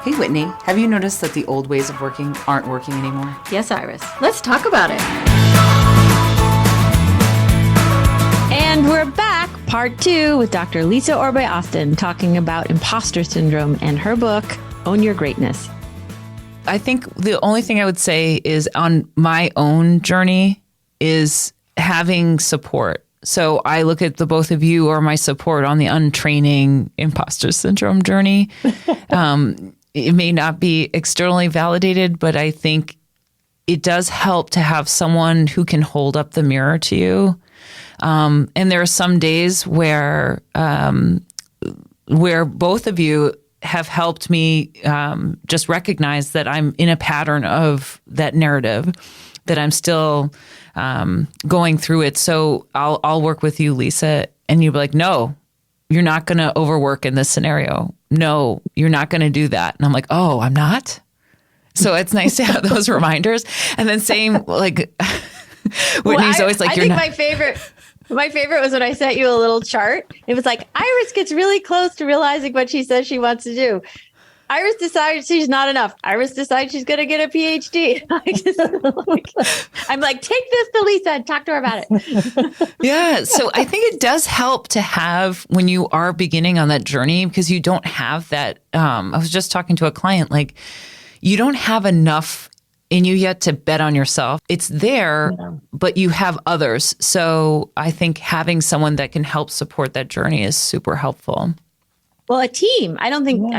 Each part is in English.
Hey, Whitney, have you noticed that the old ways of working aren't working anymore? Yes, Iris. Let's talk about it. And we're back, part 2, with Dr. Lisa Orbe-Austin talking about imposter syndrome and her book, Own Your Greatness. I think the only thing I would say is on my own journey is having support. So I look at the both of you are my support on the untraining imposter syndrome journey. It may not be externally validated, but I think it does help to have someone who can hold up the mirror to you. And there are some days where both of you have helped me just recognize that I'm in a pattern of that narrative, that I'm still going through it. So I'll work with you, Lisa, and you'll be like, no, you're not going to overwork in this scenario. No, you're not going to do that. And I'm like, oh, I'm not. So it's nice to have those reminders. And then same, like, Whitney's always like, I think my favorite was when I sent you a little chart. It was like, Iris gets really close to realizing what she says she wants to do. Iris decides she's not enough. Iris decides she's going to get a PhD. I'm like, take this to Lisa and talk to her about it. Yeah. So I think it does help to have when you are beginning on that journey, because you don't have that. I was just talking to a client, like, you don't have enough in you yet to bet on yourself. It's there, but you have others. So I think having someone that can help support that journey is super helpful. Well, a team. I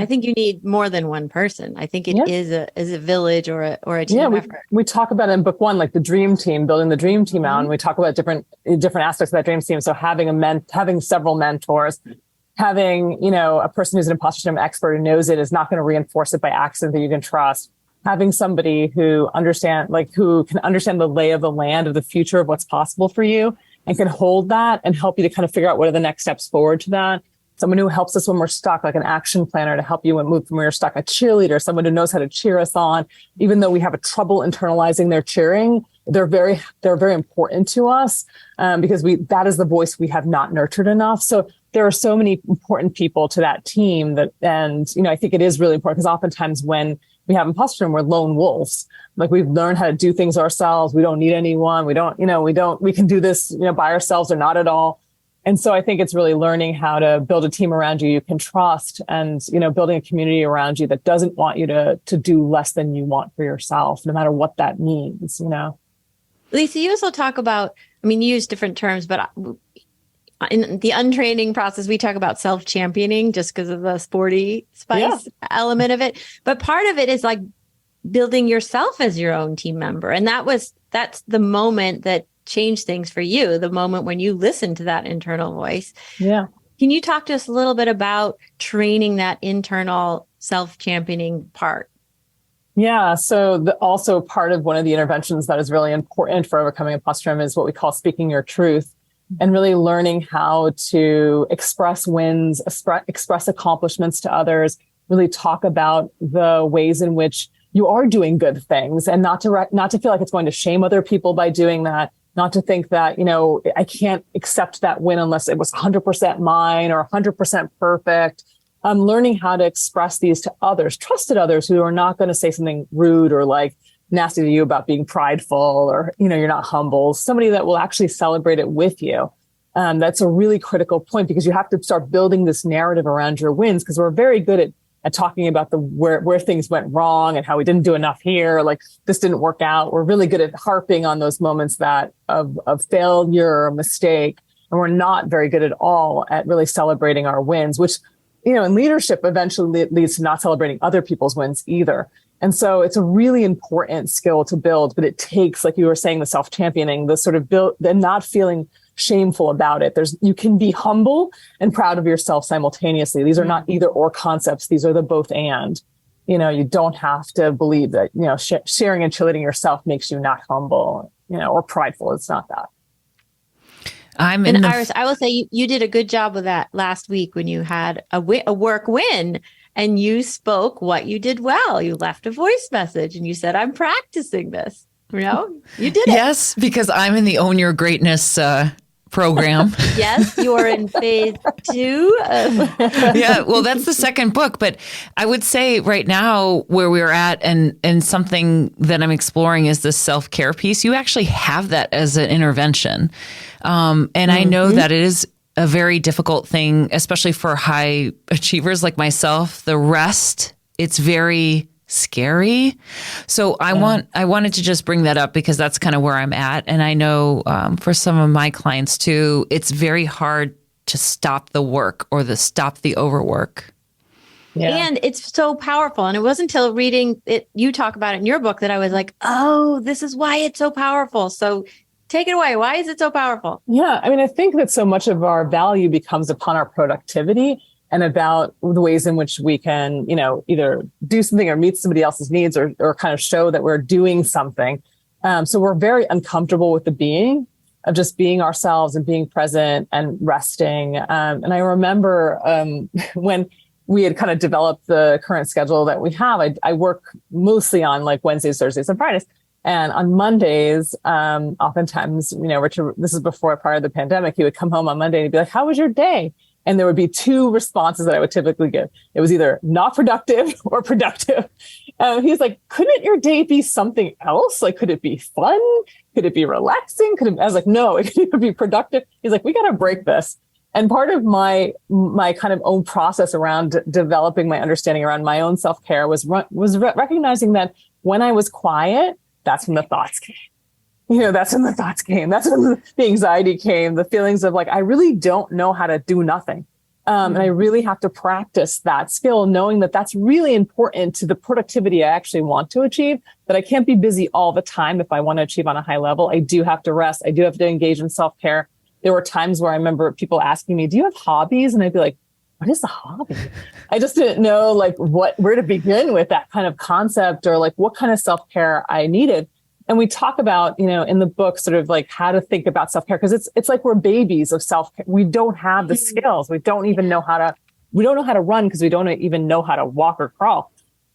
think you need more than one person. I think it is a village or a team effort. We talk about in book 1, like the dream team, building the dream team out, and we talk about different aspects of that dream team. So having several mentors, having, a person who's an imposter syndrome expert who knows it is not going to reinforce it by accident, that you can trust. Having somebody who can understand the lay of the land of the future of what's possible for you and can hold that and help you to kind of figure out what are the next steps forward to that. Someone who helps us when we're stuck, like an action planner to help you move from when you're stuck, a cheerleader, someone who knows how to cheer us on. Even though we have a trouble internalizing their cheering, they're very important to us because that is the voice we have not nurtured enough. So there are so many important people to that team I think it is really important because oftentimes when we have imposter syndrome, we're lone wolves. Like we've learned how to do things ourselves. We don't need anyone. We can do this, by ourselves or not at all. And so I think it's really learning how to build a team around you can trust and, building a community around you that doesn't want you to do less than you want for yourself, no matter what that means, Lisa, you also talk about, you use different terms, but in the untraining process, we talk about self-championing just because of the sporty spice element of it. But part of it is like building yourself as your own team member. And that's the moment that changed things for you, the moment when you listened to that internal voice. Yeah. Can you talk to us a little bit about training that internal self-championing part? Yeah. So also part of one of the interventions that is really important for overcoming imposter syndrome is what we call speaking your truth, and really learning how to express wins, express accomplishments to others, really talk about the ways in which you are doing good things, and not to feel like it's going to shame other people by doing that. Not to think that, I can't accept that win unless it was 100% mine or 100% perfect. Learning how to express these to others, trusted others who are not going to say something rude or like nasty to you about being prideful or, you're not humble. Somebody that will actually celebrate it with you. That's a really critical point because you have to start building this narrative around your wins, because we're very good at talking about where things went wrong and how we didn't do enough here, like this didn't work out. We're really good at harping on those moments of failure or mistake. And we're not very good at all at really celebrating our wins, which, in leadership eventually leads to not celebrating other people's wins either. And so it's a really important skill to build, but it takes, like you were saying, the self-championing, the sort of build, the not feeling shameful about it. You can be humble and proud of yourself simultaneously. These are not either or concepts. These are the both and. You don't have to believe that, sharing and cheerleading yourself makes you not humble, or prideful. It's not that. Iris, I will say you did a good job with that last week when you had a work win and you spoke what you did well. You left a voice message and you said, I'm practicing this. You did it. Yes, because I'm in the Own Your Greatness program. Yes, you are in phase 2. Yeah, well, that's the second book. But I would say right now where we're at and something that I'm exploring is this self-care piece. You actually have that as an intervention. And I know that it is a very difficult thing, especially for high achievers like myself. The rest, it's very scary. So I wanted to just bring that up because that's kind of where I'm at. And I know for some of my clients too, it's very hard to stop the work or stop the overwork. Yeah. And it's so powerful. And it wasn't until reading it, you talk about it in your book, that I was like, oh, this is why it's so powerful. So take it away. Why is it so powerful? Yeah. I mean, I think that so much of our value becomes upon our productivity and about the ways in which we can, either do something or meet somebody else's needs or kind of show that we're doing something. So we're very uncomfortable with the being of just being ourselves and being present and resting. And I remember when we had kind of developed the current schedule that we have, I work mostly on like Wednesdays, Thursdays, and Fridays. And on Mondays, oftentimes, Richard, this is prior to the pandemic, he would come home on Monday and he'd be like, how was your day? And there would be two responses that I would typically give. It was either not productive or productive. He's like, couldn't your day be something else? Like, could it be fun? Could it be relaxing? I was like, no, it could be productive. He's like, we got to break this. And part of my kind of own process around developing my understanding around my own self-care was recognizing that when I was quiet, that's when the thoughts came. That's when the thoughts came. That's when the anxiety came, the feelings of like, I really don't know how to do nothing. And I really have to practice that skill, knowing that that's really important to the productivity I actually want to achieve, that I can't be busy all the time if I want to achieve on a high level. I do have to rest. I do have to engage in self-care. There were times where I remember people asking me, do you have hobbies? And I'd be like, what is a hobby? I just didn't know like where to begin with that kind of concept or like what kind of self-care I needed. And we talk about, in the book, sort of like how to think about self-care, because it's like we're babies of self-care. We don't have the skills. We don't know how to run because we don't even know how to walk or crawl.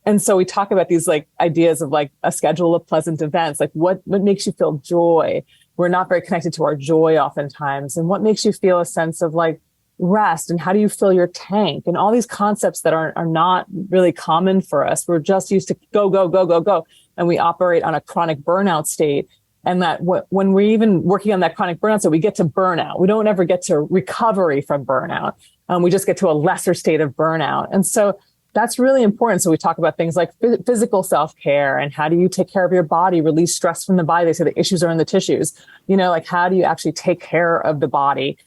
And so we talk about these like ideas of like a schedule of pleasant events, like what makes you feel joy. We're not very connected to our joy oftentimes. And what makes you feel a sense of like rest, and how do you fill your tank, and all these concepts that are not really common for us. We're just used to go, go, go, go, go. And we operate on a chronic burnout state. And that when we're even working on that chronic burnout state, we get to burnout. We don't ever get to recovery from burnout. We just get to a lesser state of burnout. And so that's really important. So we talk about things like physical self-care and how do you take care of your body, release stress from the body. They say the issues are in the tissues. Like how do you actually take care of the body?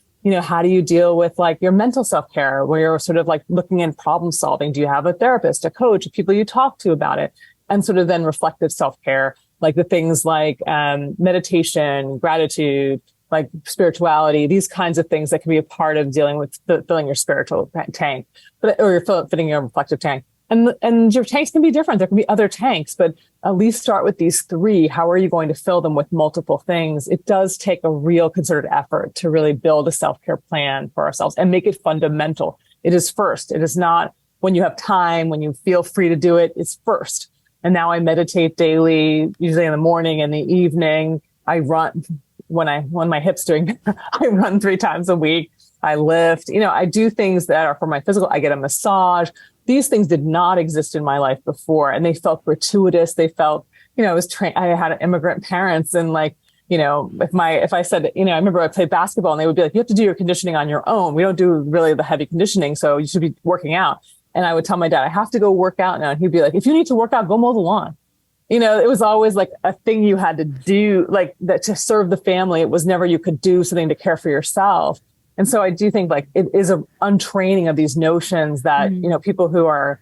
How do you deal with like your mental self-care where you're sort of like looking in problem solving? Do you have a therapist, a coach, people you talk to about it? And sort of then reflective self-care, like the things like meditation, gratitude, like spirituality, these kinds of things that can be a part of dealing with filling your spiritual tank, or you're filling your reflective tank. And your tanks can be different. There can be other tanks, but at least start with these three. How are you going to fill them with multiple things? It does take a real concerted effort to really build a self-care plan for ourselves and make it fundamental. It is first. It is not when you have time, when you feel free to do it. It's first. And now I meditate daily, usually in the morning and the evening. I run when my hip's doing, I run 3 times a week. I lift, I do things that are for my physical. I get a massage. These things did not exist in my life before, and they felt gratuitous. They felt, I was trained. I had immigrant parents, and like, if I said, I remember I played basketball, and they would be like, you have to do your conditioning on your own. We don't do really the heavy conditioning, so you should be working out. And I would tell my dad, I have to go work out now. And he'd be like, if you need to work out, go mow the lawn. It was always like a thing you had to do, like that to serve the family. It was never you could do something to care for yourself. And so I do think like it is a untraining of these notions that, people who are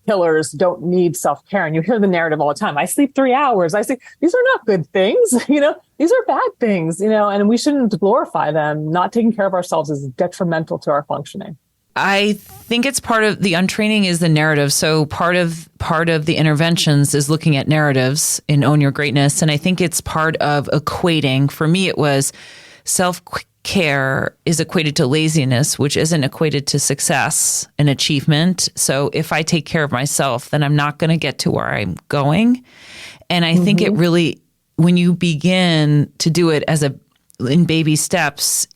killers don't need self-care. And you hear the narrative all the time. I sleep 3 hours. I say, these are not good things. These are bad things, and we shouldn't glorify them. Not taking care of ourselves is detrimental to our functioning. I think it's part of the untraining is the narrative. So part of the interventions is looking at narratives in Own Your Greatness. And I think it's part of equating. For me, it was self-care is equated to laziness, which isn't equated to success and achievement. So if I take care of myself, then I'm not going to get to where I'm going. And I think it really, when you begin to do it as in baby steps,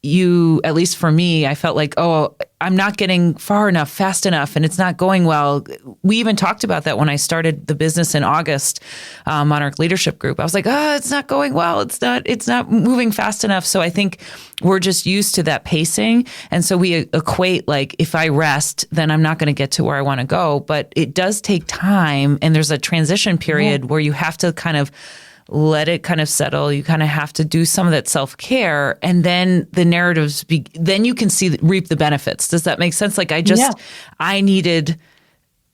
you, at least for me, I felt like, oh, I'm not getting far enough, fast enough, and it's not going well. We even talked about that when I started the business in August, Monarch Leadership Group. I was like, oh, it's not going well. It's not moving fast enough. So I think we're just used to that pacing. And so we equate, like, if I rest, then I'm not going to get to where I want to go. But it does take time. And there's a transition period where you have to kind of let it kind of settle. You kind of have to do some of that self-care, and then the narratives, then you can reap the benefits. Does that make sense? Like I needed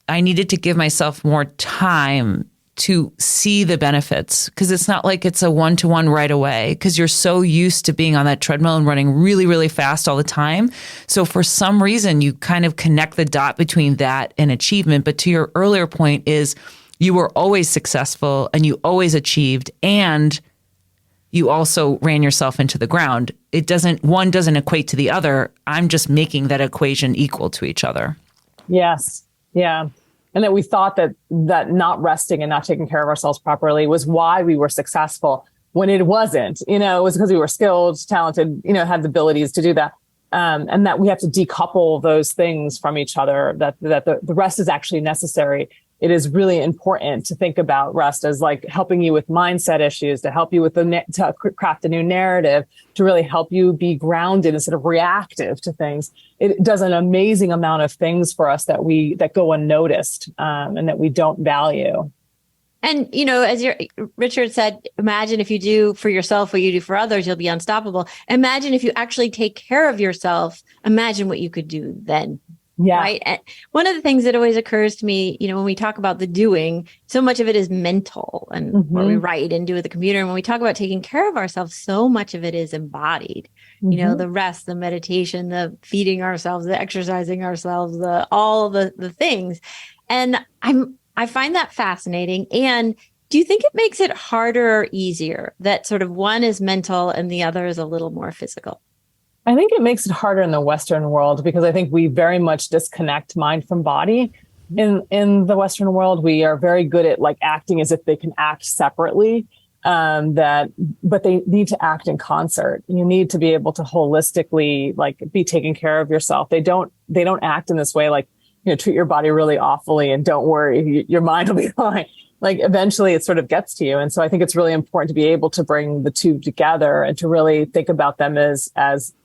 to give myself more time to see the benefits, because it's not like it's a one-to-one right away, because you're so used to being on that treadmill and running really, really fast all the time. So for some reason, you kind of connect the dot between that and achievement. But to your earlier point is, you were always successful and you always achieved, and you also ran yourself into the ground. One doesn't equate to the other. I'm just making that equation equal to each other. Yes. Yeah. And that we thought that not resting and not taking care of ourselves properly was why we were successful, when it wasn't. It was because we were skilled, talented, had the abilities to do that. And that we have to decouple those things from each other, that the rest is actually necessary. It is really important to think about rest as like helping you with mindset issues, to help you with to craft a new narrative, to really help you be grounded instead of reactive to things. It does an amazing amount of things for us that go unnoticed, and that we don't value. And, as Richard said, imagine if you do for yourself what you do for others, you'll be unstoppable. Imagine if you actually take care of yourself. Imagine what you could do then. Yeah. Right. And one of the things that always occurs to me, when we talk about the doing, so much of it is mental and what we write and do with the computer. And when we talk about taking care of ourselves, so much of it is embodied. The rest, the meditation, the feeding ourselves, the exercising ourselves, all the things. And I find that fascinating. And do you think it makes it harder or easier that sort of one is mental and the other is a little more physical? I think it makes it harder in the Western world, because I think we very much disconnect mind from body. In the Western world, we are very good at like acting as if they can act separately, but they need to act in concert. You need to be able to holistically like be taking care of yourself. They don't act in this way, like, treat your body really awfully and don't worry, your mind will be fine. Like eventually it sort of gets to you. And so I think it's really important to be able to bring the two together and to really think about them as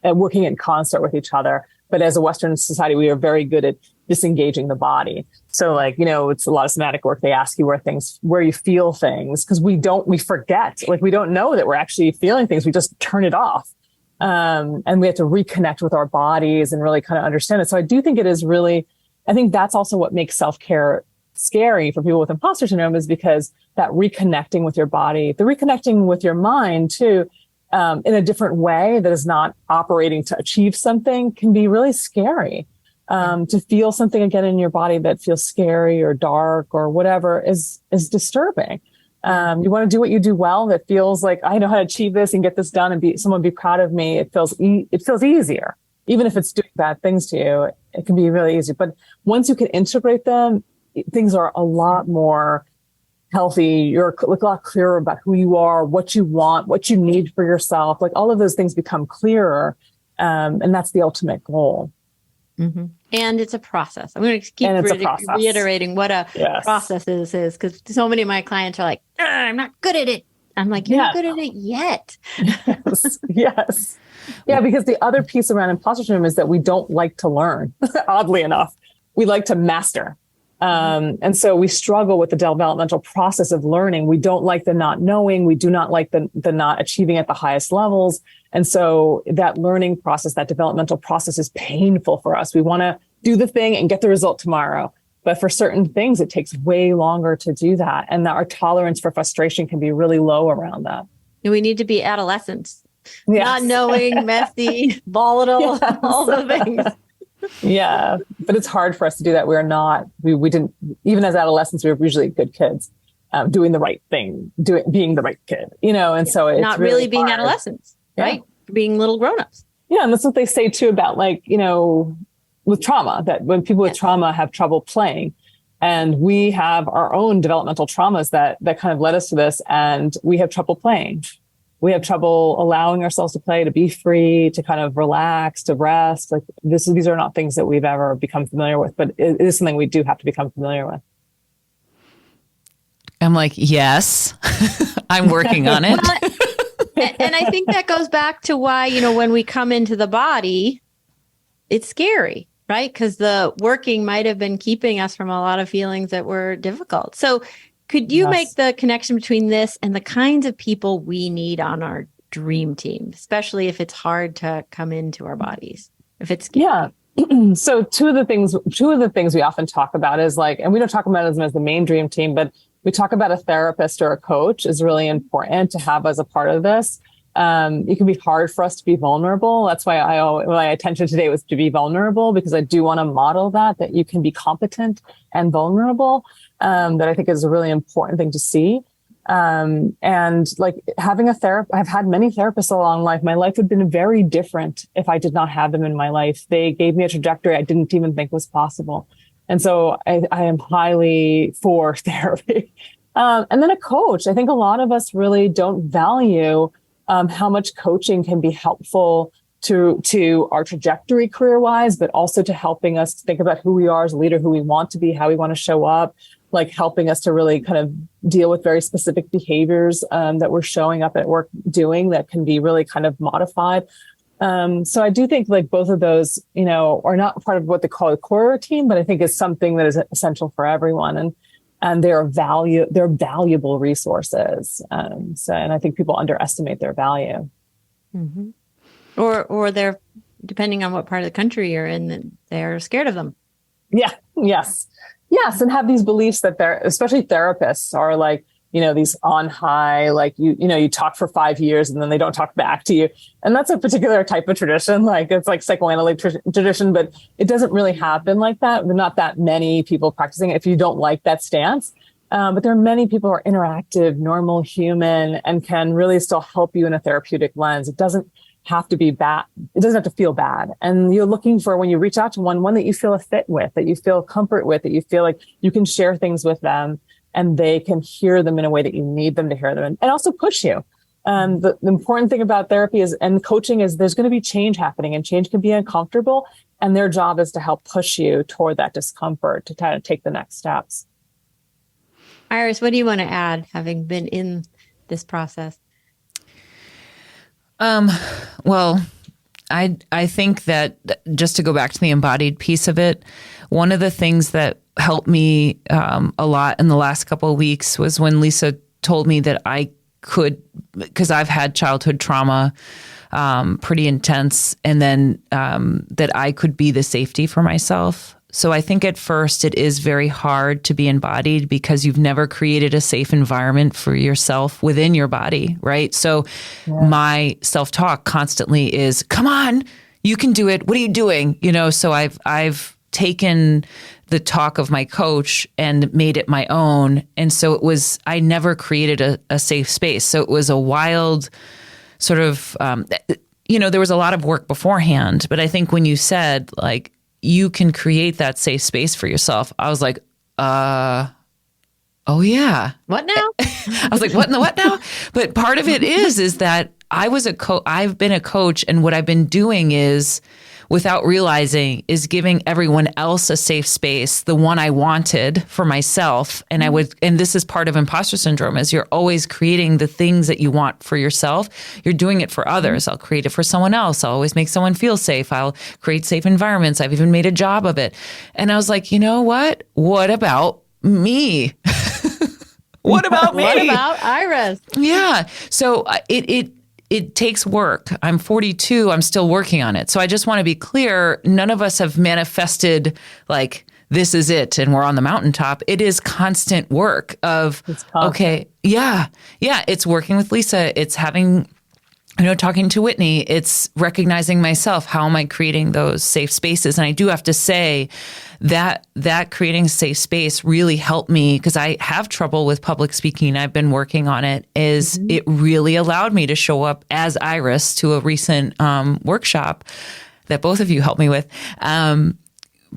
working in concert with each other. But as a Western society, we are very good at disengaging the body. So like, it's a lot of somatic work. They ask you where you feel things, because we forget, like we don't know that we're actually feeling things. We just turn it off. And we have to reconnect with our bodies and really kind of understand it. So I do think I think that's also what makes self-care scary for people with imposter syndrome, is because that reconnecting with your body, the reconnecting with your mind too, in a different way that is not operating to achieve something, can be really scary. To feel something again in your body that feels scary or dark or whatever is disturbing. You want to do what you do well, that feels like I know how to achieve this and get this done and someone be proud of me. It feels easier. Even if it's doing bad things to you, it can be really easy. But once you can integrate them, things are a lot more healthy. You're a lot clearer about who you are, what you want, what you need for yourself. Like all of those things become clearer. And that's the ultimate goal. Mm-hmm. And it's a process. I'm going to keep reiterating what a process is, because so many of my clients are like, I'm not good at it. I'm like, you're not good at it yet. Yes. Yeah, because the other piece around imposter syndrome is that we don't like to learn, oddly enough. We like to master. And so we struggle with the developmental process of learning. We don't like the not knowing. We do not like the not achieving at the highest levels. And so that learning process, that developmental process is painful for us. We want to do the thing and get the result tomorrow. But for certain things, it takes way longer to do that. And our tolerance for frustration can be really low around that. We need to be adolescents, not knowing, messy, volatile, all the things. Yeah, but it's hard for us to do that. We didn't, even as adolescents, we were usually good kids, doing the right thing, being the right kid, and so it's not really being hard. Adolescents, right? Being little grownups. Yeah. And that's what they say too about with trauma, that when people with trauma have trouble playing, and we have our own developmental traumas that kind of led us to this, and we have trouble playing. we have trouble allowing ourselves to play, to be free, to kind of relax, to rest. Like these are not things that we've ever become familiar with, but it is something we do have to become familiar with. I'm like, yes, I'm working on it. And I think that goes back to why, when we come into the body, it's scary, right? Because the working might have been keeping us from a lot of feelings that were difficult. So could you make the connection between this and the kinds of people we need on our dream team, especially if it's hard to come into our bodies, if it's scary? Yeah. So two of the things we often talk about is like, and we don't talk about them as the main dream team, but we talk about a therapist or a coach is really important to have as a part of this. It can be hard for us to be vulnerable. That's why my attention today was to be vulnerable, because I do want to model that you can be competent and vulnerable. That I think is a really important thing to see. And like having a therapist, I've had many therapists along life. My life would have been very different if I did not have them in my life. They gave me a trajectory I didn't even think was possible. And so I am highly for therapy. And then a coach. I think a lot of us really don't value how much coaching can be helpful to our trajectory career-wise, but also to helping us think about who we are as a leader, who we want to be, how we want to show up, like helping us to really kind of deal with very specific behaviors that we're showing up at work doing that can be really kind of modified. So I do think like both of those, are not part of what they call a core routine, but I think is something that is essential for everyone. And they're valuable resources. And I think people underestimate their value. Mm-hmm. Or they're, depending on what part of the country you're in, they're scared of them. Yeah. Yes. And have these beliefs that especially therapists are like, these on high, like you talk for 5 years and then they don't talk back to you. And that's a particular type of tradition. Like it's like psychoanalytic tradition, but it doesn't really happen like that. There are not that many people practicing it if you don't like that stance. But there are many people who are interactive, normal, human, and can really still help you in a therapeutic lens. It doesn't have to be bad. It doesn't have to feel bad. And you're looking for, when you reach out to one that you feel a fit with, that you feel comfort with, that you feel like you can share things with them and they can hear them in a way that you need them to hear them and also push you. The important thing about therapy and coaching is there's going to be change happening, and change can be uncomfortable. And their job is to help push you toward that discomfort to kind of take the next steps. Iris, what do you want to add, having been in this process? Well, I think that just to go back to the embodied piece of it, one of the things that helped me a lot in the last couple of weeks was when Lisa told me that I could, because I've had childhood trauma, pretty intense, and then that I could be the safety for myself. So I think at first it is very hard to be embodied because you've never created a safe environment for yourself within your body, right? So my self-talk constantly is, come on, you can do it. What are you doing? So I've taken the talk of my coach and made it my own. And so I never created a safe space. So it was a wild sort of, there was a lot of work beforehand, but I think when you said like, you can create that safe space for yourself, I was like, oh yeah. What now? I was like, what now? But part of it is that I've been a coach, and what I've been doing is, without realizing, is giving everyone else a safe space, the one I wanted for myself. And and this is part of imposter syndrome, is you're always creating the things that you want for yourself. You're doing it for others. I'll create it for someone else. I'll always make someone feel safe. I'll create safe environments. I've even made a job of it. And I was like, you know what? What about me? What about me? What about Iris? Yeah. So it takes work. I'm 42. I'm still working on it. So I just want to be clear. None of us have manifested like, this is it, and we're on the mountaintop. It is constant work of, okay, yeah. It's working with Lisa. It's having, talking to Whitney. It's recognizing myself. How am I creating those safe spaces? And I do have to say that creating a safe space really helped me, because I have trouble with public speaking. I've been working on it. It really allowed me to show up as Iris to a recent workshop that both of you helped me with,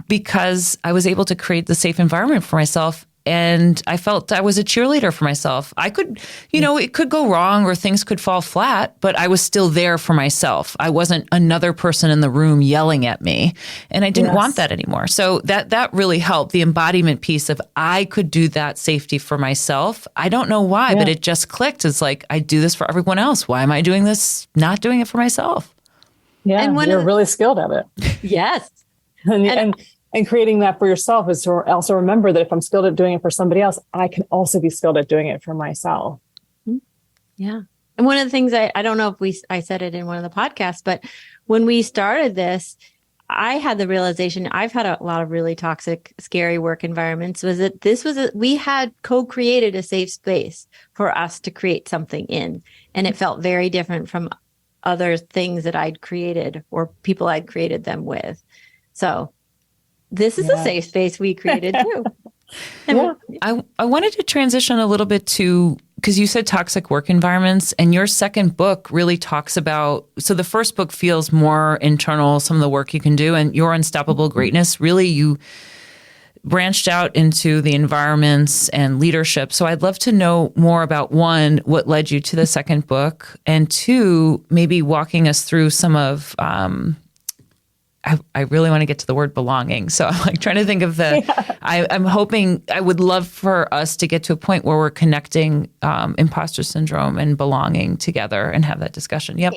because I was able to create the safe environment for myself. and I felt I was a cheerleader for myself. I could, it could go wrong or things could fall flat, but I was still there for myself. I wasn't another person in the room yelling at me, and I didn't want that anymore. So that really helped. The embodiment piece of I could do that safety for myself. I don't know why, but it just clicked. It's like, I do this for everyone else. Why am I doing this? Not doing it for myself. Yeah, and you're really skilled at it. Yes. And creating that for yourself is to also remember that if I'm skilled at doing it for somebody else, I can also be skilled at doing it for myself. Yeah. And one of the things I don't know if I said it in one of the podcasts, but when we started this, I had the realization I've had a lot of really toxic, scary work environments was that we had co-created a safe space for us to create something in. And it felt very different from other things that I'd created or people I'd created them with. So this is a safe space we created too. I wanted to transition a little bit to, because you said toxic work environments, and your second book really talks about, so the first book feels more internal, some of the work you can do, and Your Unstoppable Greatness, really you branched out into the environments and leadership. So I'd love to know more about, one, what led you to the second book, and two, maybe walking us through some of, I really want to get to the word belonging. So I'm like trying to think of I'm hoping, I would love for us to get to a point where we're connecting imposter syndrome and belonging together and have that discussion. Yep.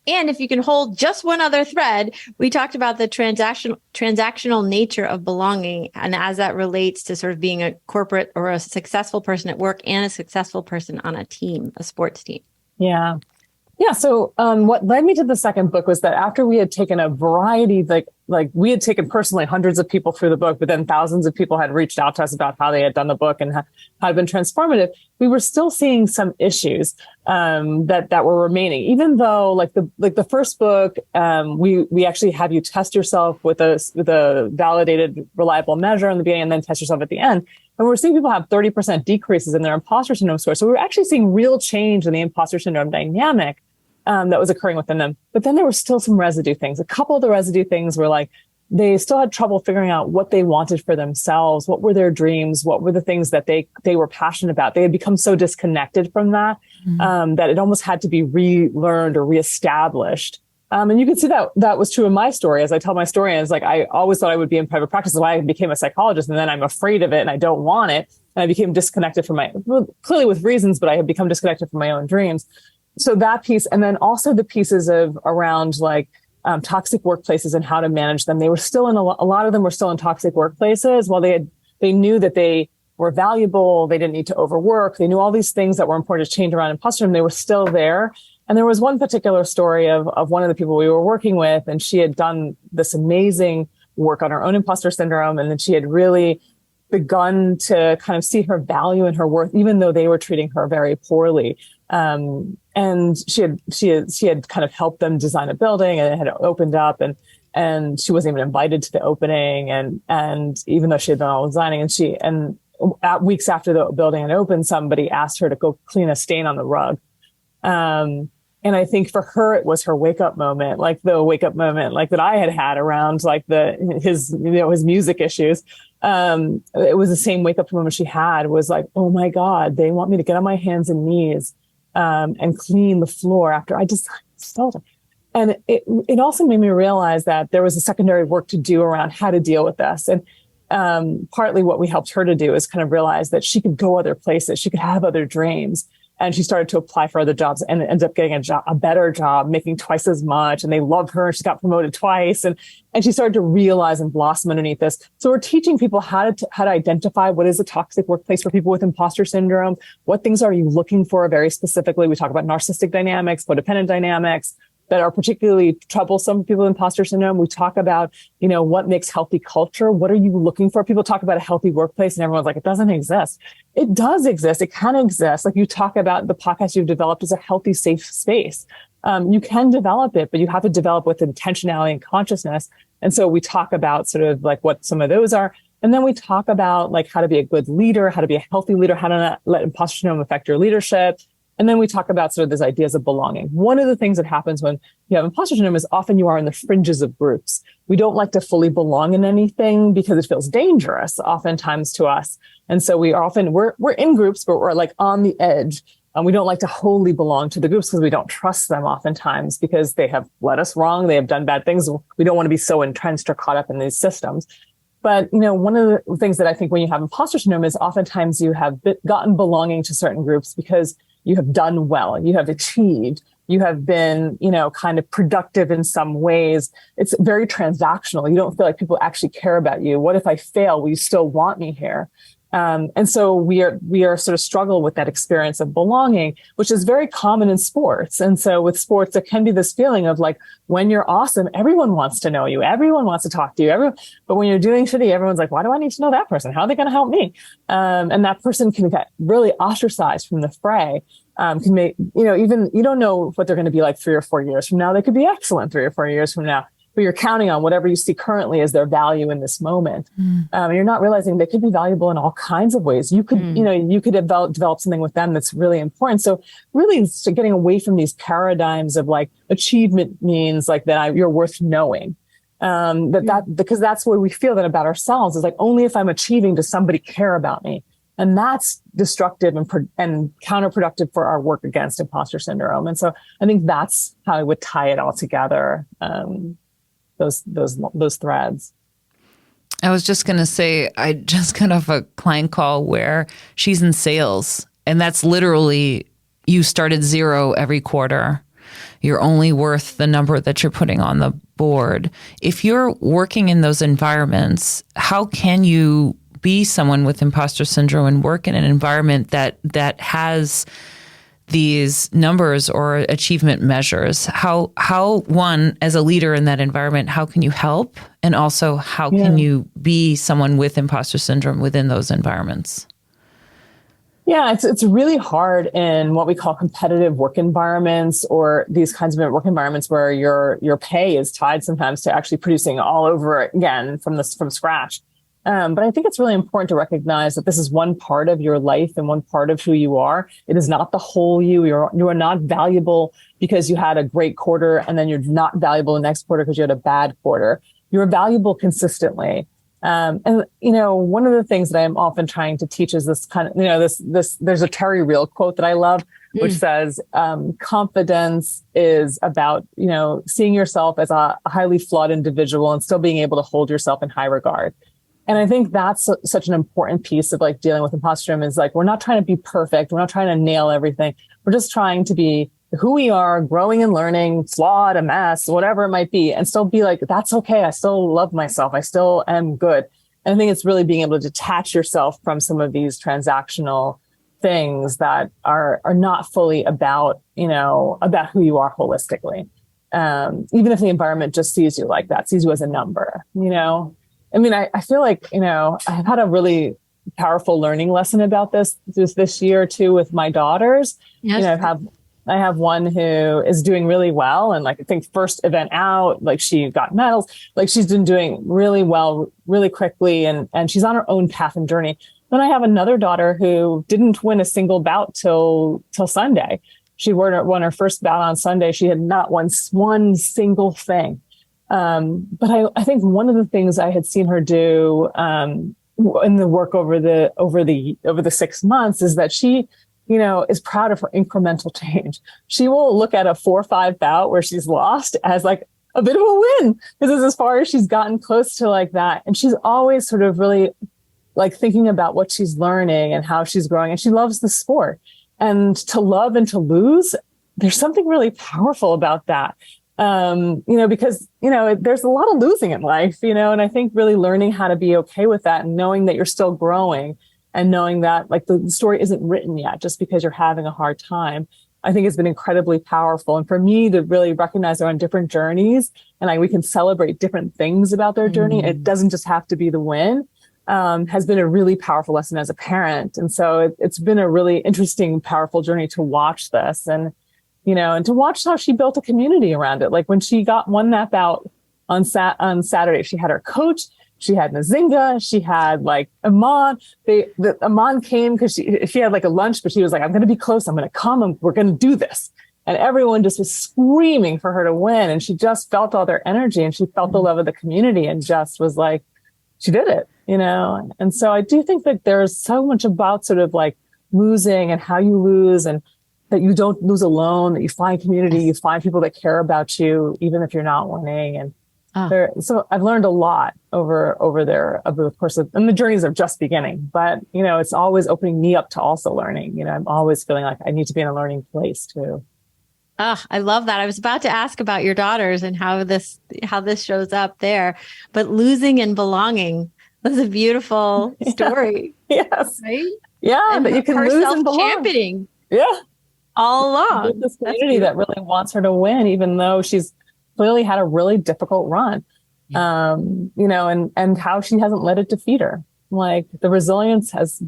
And if you can hold just one other thread, we talked about the transactional nature of belonging, and as that relates to sort of being a corporate or a successful person at work and a successful person on a team, a sports team. Yeah. Yeah. So what led me to the second book was that after we had taken a variety, like we had taken personally hundreds of people through the book, but then thousands of people had reached out to us about how they had done the book and had been transformative. We were still seeing some issues that were remaining, even though like the first book, we actually have you test yourself with a validated, reliable measure in the beginning and then test yourself at the end. And we're seeing people have 30% decreases in their imposter syndrome score. So we were actually seeing real change in the imposter syndrome dynamic that was occurring within them. But then there were still some residue things. A couple of the residue things were like, they still had trouble figuring out what they wanted for themselves. What were their dreams? What were the things that they were passionate about? They had become so disconnected from that, that it almost had to be relearned or reestablished. And you can see that was true in my story. As I tell my story, it's like, I always thought I would be in private practice. That's why I became a psychologist. And then I'm afraid of it and I don't want it. And I became disconnected from clearly with reasons, but I had become disconnected from my own dreams. So that piece, and then also the pieces around like toxic workplaces and how to manage them. They were still in a lot of them were still in toxic workplaces. While they knew that they were valuable, they didn't need to overwork. They knew all these things that were important to change around imposter syndrome. They were still there. And there was one particular story of one of the people we were working with, and she had done this amazing work on her own imposter syndrome, and then she had really begun to kind of see her value and her worth, even though they were treating her very poorly. And she had kind of helped them design a building, and it had opened up, and she wasn't even invited to the opening. And even though she had done all the designing, and weeks after the building had opened, somebody asked her to go clean a stain on the rug. And I think for her, it was her wake up moment, like the wake up moment, like that I had around like his music issues. It was the same wake up moment she had, was like, oh my God, they want me to get on my hands and knees, and clean the floor after I just spelled it. And it also made me realize that there was a secondary work to do around how to deal with this. And partly what we helped her to do is kind of realize that she could go other places. She could have other dreams. And she started to apply for other jobs and ended up getting a better job, making twice as much. And they loved her. She got promoted twice. And she started to realize and blossom underneath this. So we're teaching people how to identify what is a toxic workplace for people with imposter syndrome. What things are you looking for very specifically? We talk about narcissistic dynamics, codependent dynamics that are particularly troublesome for people with imposter syndrome. We talk about, what makes healthy culture? What are you looking for? People talk about a healthy workplace and everyone's like, it doesn't exist. It does exist. It can exist. Like you talk about the podcast you've developed as a healthy, safe space. You can develop it, but you have to develop with intentionality and consciousness. And so we talk about sort of like what some of those are. And then we talk about like how to be a good leader, how to be a healthy leader, how to not let imposter syndrome affect your leadership. And then we talk about sort of these ideas of belonging. One of the things that happens when you have imposter syndrome is often you are in the fringes of groups. We don't like to fully belong in anything because it feels dangerous oftentimes to us. And so we're in groups, but we're like on the edge. And we don't like to wholly belong to the groups because we don't trust them oftentimes because they have led us wrong. They have done bad things. We don't want to be so entrenched or caught up in these systems. But, one of the things that I think when you have imposter syndrome is oftentimes you have gotten belonging to certain groups because you have done well, you have achieved, you have been, kind of productive in some ways. It's very transactional. You don't feel like people actually care about you. What if I fail? Will you still want me here? And so we are sort of struggle with that experience of belonging, which is very common in sports. And so with sports, there can be this feeling of like, when you're awesome, everyone wants to know you. Everyone wants to talk to you. But when you're doing shitty, everyone's like, why do I need to know that person? How are they going to help me? And that person can get really ostracized from the fray. Can make, even you don't know what they're going to be like 3 or 4 years from now. They could be excellent 3 or 4 years from now. But you're counting on whatever you see currently as their value in this moment. You're not realizing they could be valuable in all kinds of ways. You could, you could develop something with them that's really important. So really getting away from these paradigms of like achievement means like that you're worth knowing. Because that's where we feel that about ourselves is like, only if I'm achieving does somebody care about me. And that's destructive and counterproductive for our work against imposter syndrome. And so I think that's how I would tie it all together. Those threads. I was just going to say, I just got off a client call where she's in sales, and that's literally you start at 0 every quarter. You're only worth the number that you're putting on the board. If you're working in those environments, how can you be someone with imposter syndrome and work in an environment that has these numbers or achievement measures? How one, as a leader in that environment, how can you help? And also, how can you be someone with imposter syndrome within those environments? Yeah, it's really hard in what we call competitive work environments or these kinds of work environments where your pay is tied sometimes to actually producing all over again from scratch. But I think it's really important to recognize that this is one part of your life and one part of who you are. It is not the whole you. You are not valuable because you had a great quarter and then you're not valuable the next quarter because you had a bad quarter. You're valuable consistently. And one of the things that I'm often trying to teach is this kind of, there's a Terry Real quote that I love, which says, confidence is about, seeing yourself as a highly flawed individual and still being able to hold yourself in high regard. And I think that's such an important piece of like dealing with imposter syndrome is like, we're not trying to be perfect. We're not trying to nail everything. We're just trying to be who we are, growing and learning, flawed, a mess, whatever it might be, and still be like, that's okay. I still love myself. I still am good. And I think it's really being able to detach yourself from some of these transactional things that are not fully about, about who you are holistically. Even if the environment just sees you like that, sees you as a number, I mean, I feel like, I've had a really powerful learning lesson about this year too with my daughters. Yes. I have one who is doing really well. And like, I think first event out, like she got medals, like she's been doing really well, really quickly. And she's on her own path and journey. Then I have another daughter who didn't win a single bout till Sunday. She won her first bout on Sunday. She had not won one single thing. But I think one of the things I had seen her do, in the work over the 6 months is that she, is proud of her incremental change. She will look at a 4 or 5 bout where she's lost as like a bit of a win. This is as far as she's gotten close to like that. And she's always sort of really like thinking about what she's learning and how she's growing. And she loves the sport. And to love and to lose, there's something really powerful about that. Because, there's a lot of losing in life, and I think really learning how to be okay with that and knowing that you're still growing and knowing that like the story isn't written yet just because you're having a hard time, I think has been incredibly powerful. And for me to really recognize they're on different journeys and we can celebrate different things about their journey. It doesn't just have to be the win, has been a really powerful lesson as a parent. And so it's been a really interesting, powerful journey to watch this and to watch how she built a community around it. Like when she won that bout on Saturday, she had her coach, She had Nzinga. She had like Iman. Iman came because she had like a lunch, but she was like, I'm going to be close. I'm going to come and we're going to do this. And everyone just was screaming for her to win. And she just felt all their energy and she felt the love of the community and just was like, she did it, you know? And so I do think that there's so much about sort of like losing and how you lose and that you don't lose alone, that you find community, you find people that care about you, even if you're not winning. And so I've learned a lot over the course of, and the journeys are just beginning, but you know, it's always opening me up to also learning. You know, I'm always feeling like I need to be in a learning place too. I love that. I was about to ask about your daughters and how this shows up there, but losing and belonging was a beautiful story. Yes. Right? Yeah. That you can lose and belong. Championing. Yeah. All along. This community that really wants her to win, even though she's clearly had a really difficult run. Yeah. You know, and how she hasn't let it defeat her. Like the resilience has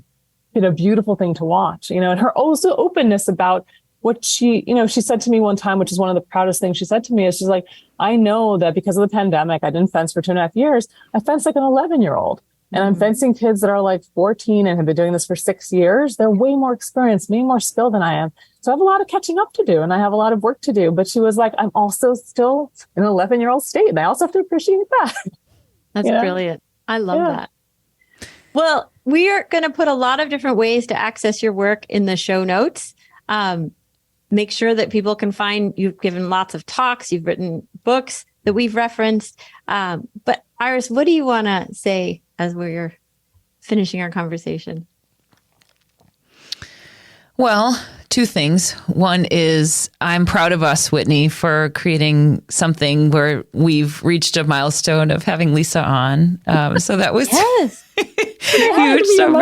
been a beautiful thing to watch, you know, and her also openness about what she said to me one time, which is one of the proudest things she said to me, is she's like, I know that because of the pandemic, I didn't fence for 2.5 years. I fenced like an 11-year-old. And I'm fencing kids that are like 14 and have been doing this for 6 years. They're way more experienced, way more skilled than I am. So I have a lot of catching up to do and I have a lot of work to do. But she was like, I'm also still in an 11-year-old state. And I also have to appreciate that. That's brilliant. I love that. Well, we are going to put a lot of different ways to access your work in the show notes. Make sure that people can find, you've given lots of talks, you've written books that we've referenced. But Iris, what do you want to say as we're finishing our conversation? Well, two things. One is I'm proud of us, Whitney, for creating something where we've reached a milestone of having Lisa on. So that was huge. So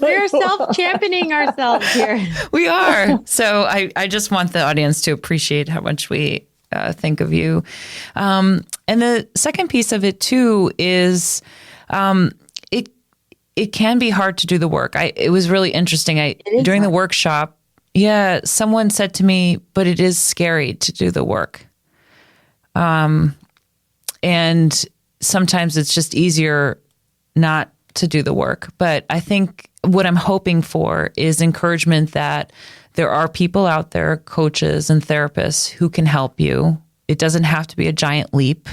we're self-championing ourselves here. We are. So I just want the audience to appreciate how much we think of you. And the second piece of it too is it can be hard to do the work. It was really interesting. During the workshop, someone said to me, but it is scary to do the work. And sometimes it's just easier not to do the work. But I think what I'm hoping for is encouragement that there are people out there, coaches and therapists who can help you. It doesn't have to be a giant leap.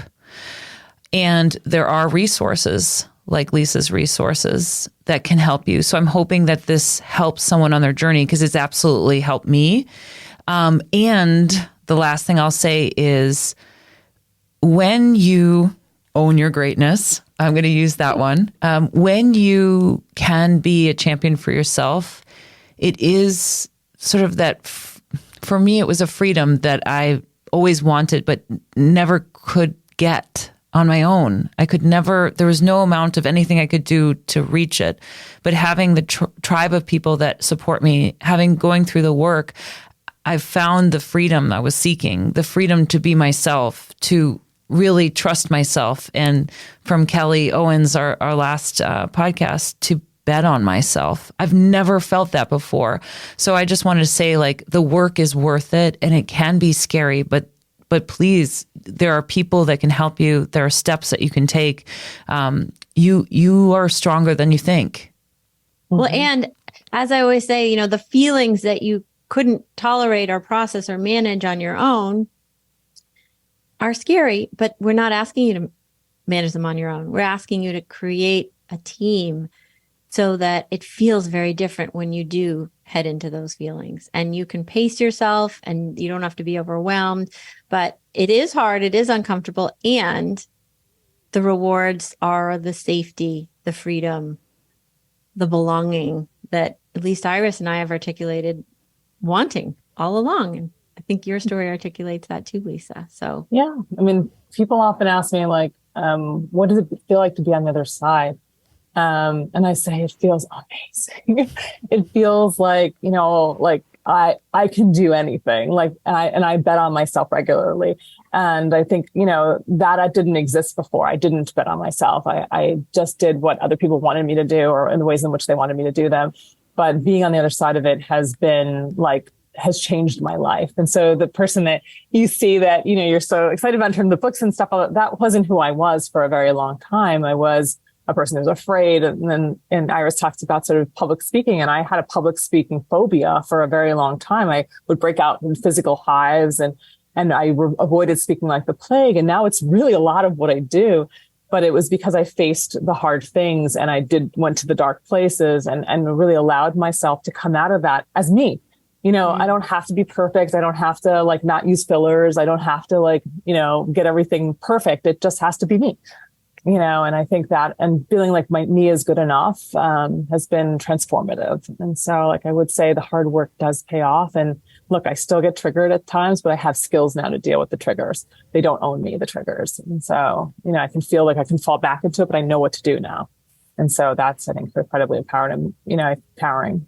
And there are resources like Lisa's resources that can help you. So I'm hoping that this helps someone on their journey because it's absolutely helped me. And the last thing I'll say is when you own your greatness, I'm going to use that one. When you can be a champion for yourself, it is sort of that, for me, it was a freedom that I always wanted, but never could get on my own. I could never, there was no amount of anything I could do to reach it. But having the tribe of people that support me, going through the work, I found the freedom I was seeking, the freedom to be myself, to really trust myself. And from Kelly Owens, our last podcast, to bet on myself. I've never felt that before. So I just wanted to say, like, the work is worth it and it can be scary, but please, there are people that can help you. There are steps that you can take. You are stronger than you think. Well, and as I always say, you know, the feelings that you couldn't tolerate or process or manage on your own are scary, but we're not asking you to manage them on your own. We're asking you to create a team so that it feels very different when you do head into those feelings, and you can pace yourself and you don't have to be overwhelmed, but it is hard. It is uncomfortable. And the rewards are the safety, the freedom, the belonging that at least Iris and I have articulated wanting all along. And I think your story articulates that too, Lisa. So, yeah, I mean, people often ask me like, what does it feel like to be on the other side? And I say, it feels amazing. It feels like, you know, like I can do anything, like, and I bet on myself regularly. And I think, you know, that didn't exist before. I didn't bet on myself. I just did what other people wanted me to do, or in the ways in which they wanted me to do them. But being on the other side of it has been like has changed my life. And so the person that you see that, you're so excited about in terms of the books and stuff, that wasn't who I was for a very long time. I was a person who was afraid. And Iris talks about sort of public speaking. And I had a public speaking phobia for a very long time. I would break out in physical hives and I avoided speaking like the plague. And now it's really a lot of what I do. But it was because I faced the hard things and went to the dark places and really allowed myself to come out of that as me. I don't have to be perfect. I don't have to not use fillers. I don't have to get everything perfect. It just has to be me, and I think that, and feeling like me is good enough, has been transformative. And so I would say the hard work does pay off. And look, I still get triggered at times, but I have skills now to deal with the triggers. They don't own me, the triggers. And so, I can feel like I can fall back into it, but I know what to do now. And so that's, I think, incredibly empowering. Empowering.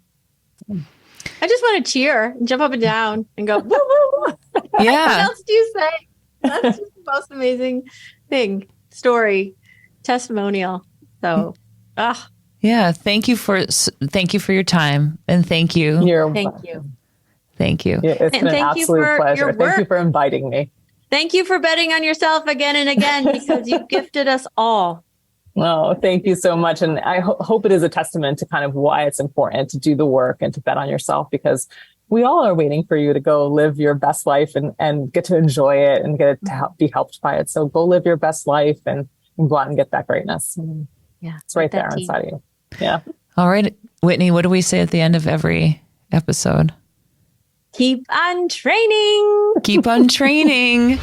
I just want to cheer, jump up and down, and go, woo, woo, woo. Yeah. What else do you say? That's just the most amazing story, testimonial. So, yeah. Thank you for your time, and thank you. Thank you. Thank you. Yeah, it's been an absolute pleasure. Thank you for inviting me. Thank you for betting on yourself again and again, because you gifted us all. Oh, thank you so much. And I hope it is a testament to kind of why it's important to do the work and to bet on yourself, because we all are waiting for you to go live your best life and get to enjoy it and get to be helped by it. So go live your best life and go out and get that greatness. Yeah. It's right there inside of you. Yeah. All right. Whitney, what do we say at the end of every episode? Keep on training. Keep on training.